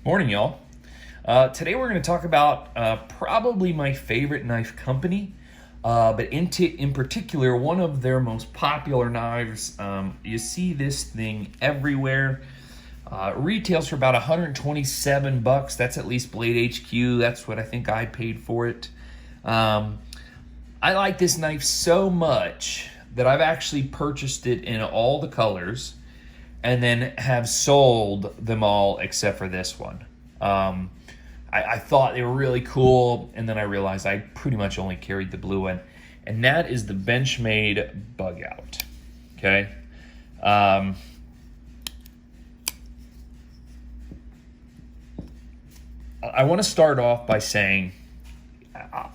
Morning, y'all. Today we're going to talk about probably my favorite knife company, but in particular, one of their most popular knives. You see this thing everywhere. Retails for about 127 bucks. That's at least Blade HQ. That's what I think I paid for it. I like this knife so much that I've actually purchased it in all the colors and then have sold them all except for this one. I thought they were really cool, and then I realized I pretty much only carried the blue one, and that is the Benchmade Bugout. Okay. I want to start off by saying,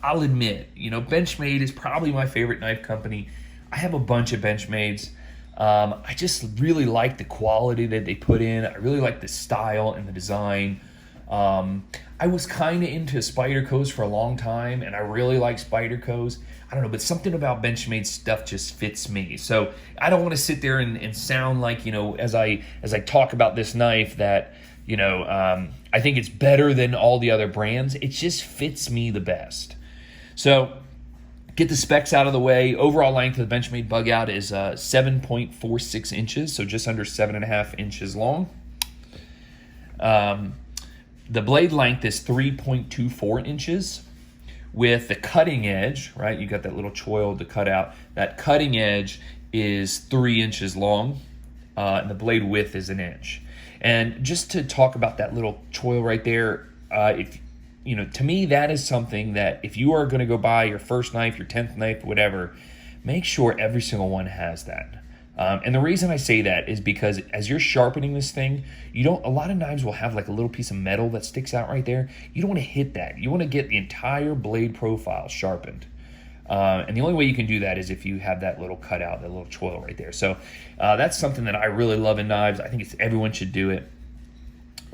I'll admit, Benchmade is probably my favorite knife company. I have a bunch of Benchmades. I just really like the quality that they put in. I really like the style and the design. I was kind of into Spyderco's for a long time, and I really like Spyderco's. I don't know, but something about Benchmade stuff just fits me. So I don't want to sit there and sound like, as I talk about this knife that, I think it's better than all the other brands. It just fits me the best. So get the specs out of the way. Overall length of the Benchmade Bugout is 7.46 inches, so just under 7.5 inches long. The blade length is 3.24 inches with the cutting edge, right? You got that little choil to cut out. That cutting edge is 3 inches long, and the blade width is 1 inch. And just to talk about that little choil right there, to me, that is something that if you are going to go buy your first knife, your 10th knife, whatever, make sure every single one has that. And the reason I say that is because as you're sharpening this thing, a lot of knives will have like a little piece of metal that sticks out right there. You don't want to hit that. You want to get the entire blade profile sharpened. And the only way you can do that is if you have that little cutout, that little choil right there. So that's something that I really love in knives. I think everyone should do it.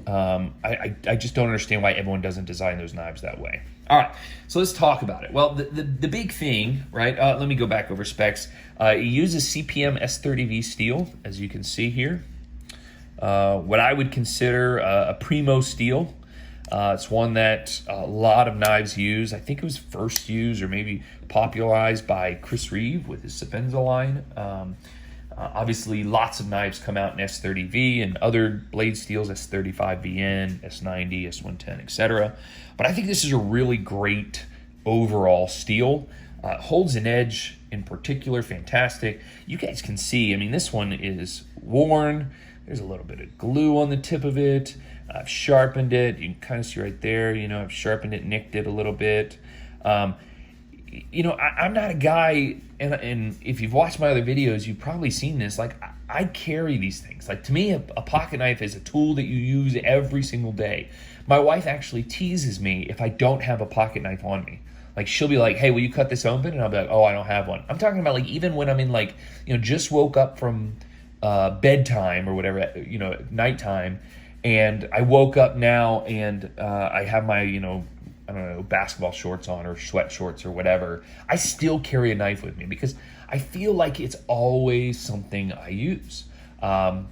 I just don't understand why everyone doesn't design those knives that way. All right, so let's talk about it. Well, the big thing, right? Let me go back over specs. It uses CPM S30V steel, as you can see here. What I would consider a primo steel. It's one that a lot of knives use. I think it was first used or maybe popularized by Chris Reeve with his Sapenza line. Obviously, lots of knives come out in S30V and other blade steels, S35VN, S90, S110, etc. But I think this is a really great overall steel. Holds an edge in particular, fantastic. You guys can see, this one is worn. There's a little bit of glue on the tip of it. I've sharpened it. You can kind of see right there, I've sharpened it, nicked it a little bit. I'm not a guy, and if you've watched my other videos, you've probably seen this. Like, I carry these things. Like, to me, a pocket knife is a tool that you use every single day. My wife actually teases me if I don't have a pocket knife on me. Like, she'll be like, hey, will you cut this open? And I'll be like, oh, I don't have one. I'm talking about, like, even when I'm in, just woke up from bedtime or whatever, nighttime, and I woke up now and I have my, basketball shorts on or sweat shorts or whatever, I still carry a knife with me because I feel like it's always something I use. I've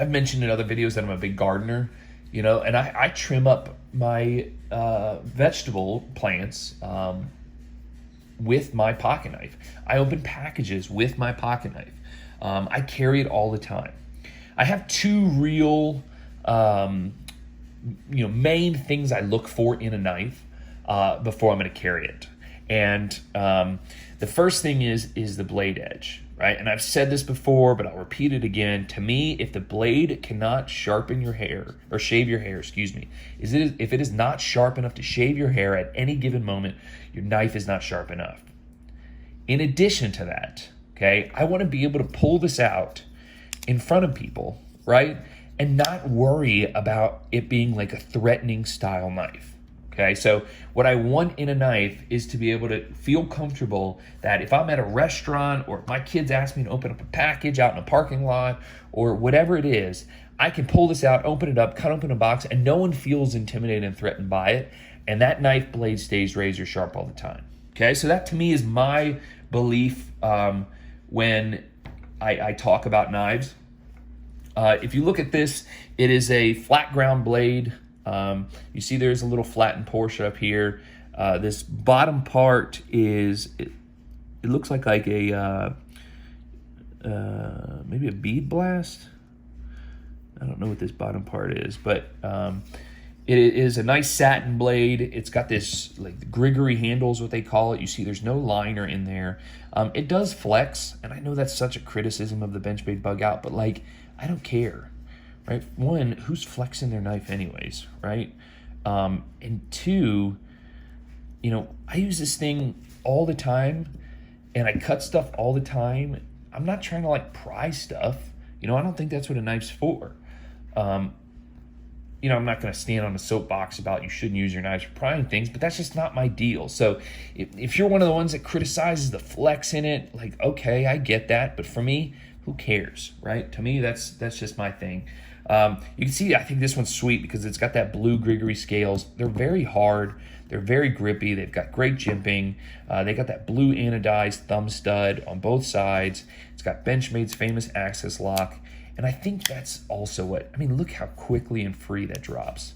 mentioned in other videos that I'm a big gardener, and I trim up my vegetable plants with my pocket knife. I open packages with my pocket knife. I carry it all the time. I have two real main things I look for in a knife before I'm going to carry it. And the first thing is the blade edge, right? And I've said this before, but I'll repeat it again. To me, if the blade cannot sharpen your hair, or shave your hair, if it is not sharp enough to shave your hair at any given moment, your knife is not sharp enough. In addition to that, okay, I want to be able to pull this out in front of people, right? And not worry about it being like a threatening style knife. Okay, so what I want in a knife is to be able to feel comfortable that if I'm at a restaurant or if my kids ask me to open up a package out in a parking lot or whatever it is, I can pull this out, open it up, cut open a box, and no one feels intimidated and threatened by it. And that knife blade stays razor sharp all the time. Okay, so that to me is my belief when I talk about knives. If you look at this, it is a flat ground blade. You see there's a little flattened portion up here. This bottom part it looks like a maybe a bead blast. I don't know what this bottom part is, but it is a nice satin blade. It's got this like Grigory handles, what they call it. You see there's no liner in there. It does flex, and I know that's such a criticism of the Benchmade Bugout, but like, I don't care, right? One, who's flexing their knife anyways, right? And two, you know, I use this thing all the time, and I cut stuff all the time. I'm not trying to like pry stuff. You know, I don't think that's what a knife's for. You know, I'm not going to stand on a soapbox about you shouldn't use your knives for prying things, but that's just not my deal. So if you're one of the ones that criticizes the flex in it, like, okay, I get that. But for me, who cares, right? To me, that's just my thing. You can see, I think this one's sweet because it's got that blue Grigory scales. They're very hard. They're very grippy. They've got great jimping. They got that blue anodized thumb stud on both sides. It's got Benchmade's famous access lock. And I think that's also what, I mean, look how quickly and free that drops.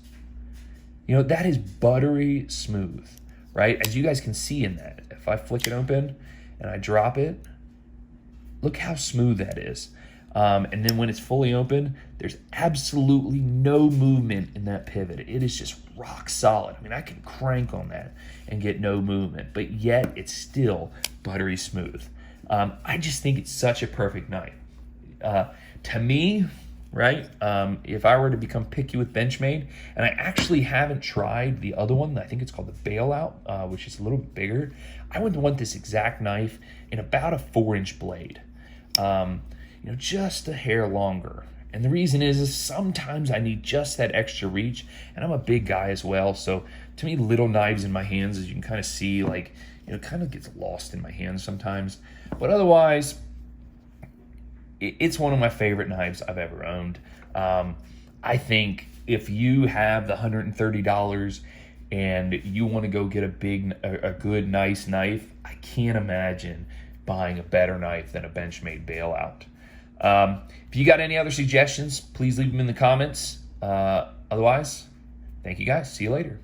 You know, that is buttery smooth, right? As you guys can see in that, if I flick it open and I drop it, look how smooth that is. And then when it's fully open, there's absolutely no movement in that pivot. It is just rock solid. I mean, I can crank on that and get no movement, but yet it's still buttery smooth. I just think it's such a perfect knife. To me, right, if I were to become picky with Benchmade, and I actually haven't tried the other one, I think it's called the Bailout, which is a little bit bigger, I would want this exact knife in about a 4-inch blade. You know, just a hair longer. And the reason is sometimes I need just that extra reach, and I'm a big guy as well, so to me, little knives in my hands, as you can kind of see, like, you know, kind of gets lost in my hands sometimes. But otherwise, it's one of my favorite knives I've ever owned. I think if you have the $130 and you want to go get a good, nice knife, I can't imagine buying a better knife than a Benchmade Bailout. If you got any other suggestions, please leave them in the comments. Otherwise, thank you guys. See you later.